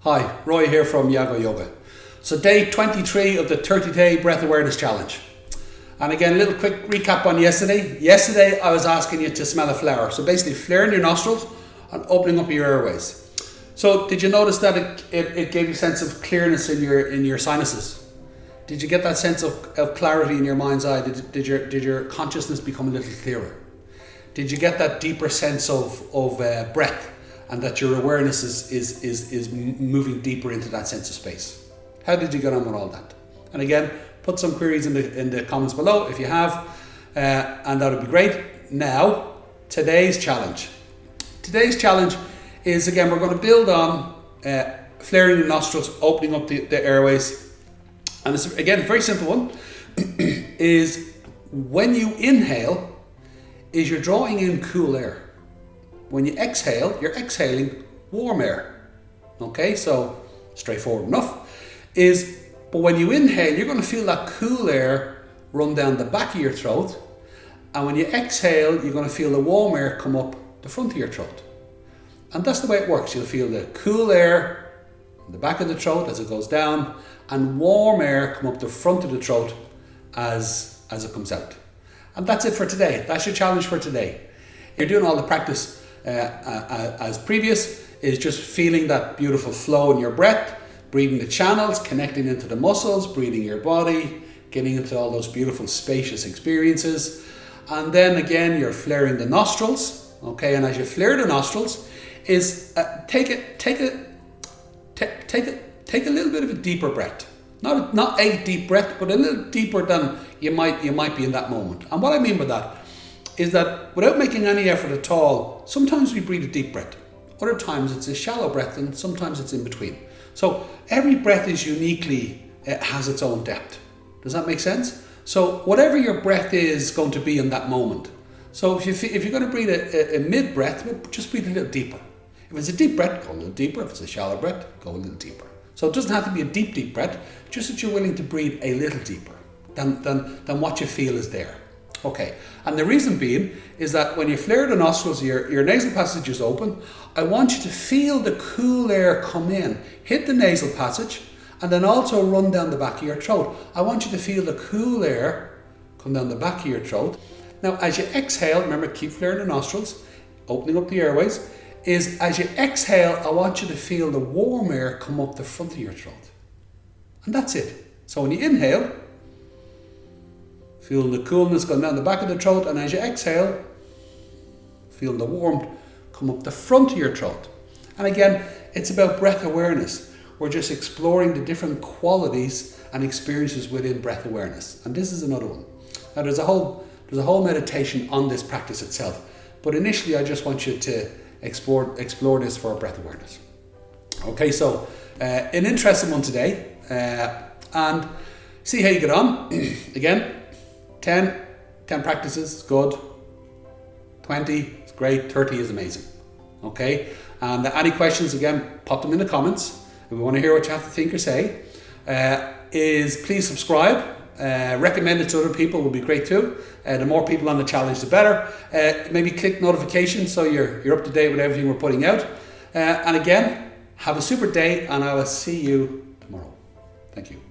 Hi, Roy here from Yago Yoga. So day 23 of the 30-day breath awareness challenge. And again, a little quick recap on yesterday. Yesterday I was asking you to smell a flower. So basically flaring your nostrils and opening up your airways. So did you notice that it gave you a sense of clearness in your sinuses? Did you get that sense of clarity in your mind's eye? Did your consciousness become a little clearer? Did you get that deeper sense of breath? And that your awareness is moving deeper into that sense of space. How did you get on with all that? And again, put some queries in the comments below if you have, and that would be great. Now, today's challenge. Today's challenge is, again, we're going to build on flaring the nostrils, opening up the airways. And it's, again, a very simple one, is when you inhale, is you're drawing in cool air. When you exhale, you're exhaling warm air. Okay, so straightforward enough. But when you inhale, you're going to feel that cool air run down the back of your throat. And when you exhale, you're going to feel the warm air come up the front of your throat. And that's the way it works. You'll feel the cool air in the back of the throat as it goes down, and warm air come up the front of the throat as it comes out. And that's it for today. That's your challenge for today. You're doing all the practice as previous, is just feeling that beautiful flow in your breath, breathing the channels, connecting into the muscles, breathing your body, getting into all those beautiful spacious experiences. And then again, you're flaring the nostrils, okay? And as you flare the nostrils, is take a little bit of a deeper breath. Not a deep breath, but a little deeper than you might be in that moment. And what I mean by that is that without making any effort at all, sometimes we breathe a deep breath. Other times it's a shallow breath, and sometimes it's in between. So every breath is uniquely, has its own depth. Does that make sense? So whatever your breath is going to be in that moment. So if you're going to breathe a mid breath, just breathe a little deeper. If it's a deep breath, go a little deeper. If it's a shallow breath, go a little deeper. So it doesn't have to be a deep breath, just that you're willing to breathe a little deeper than what you feel is there. Okay, and the reason being is that when you flare the nostrils, your nasal passage is open. I want you to feel the cool air come in, hit the nasal passage, and then also run down the back of your throat. I want you to feel the cool air come down the back of your throat. Now, as you exhale, remember, keep flaring the nostrils, opening up the airways, is as you exhale, I want you to feel the warm air come up the front of your throat. And that's it. So when you inhale, feel the coolness going down the back of the throat, and as you exhale, feel the warmth come up the front of your throat. And again, it's about breath awareness. We're just exploring the different qualities and experiences within breath awareness. And this is another one. Now there's a whole meditation on this practice itself. But initially I just want you to explore this for breath awareness. Okay, so an interesting one today. And see how you get on. Again, 10 practices, good. 20 is great. 30 is amazing. Okay? And any questions, again, pop them in the comments. If we want to hear what you have to think or say, please subscribe. Recommend it to other people would be great too. The more people on the challenge, the better. Maybe click notifications so you're up to date with everything we're putting out. And again, have a super day, and I will see you tomorrow. Thank you.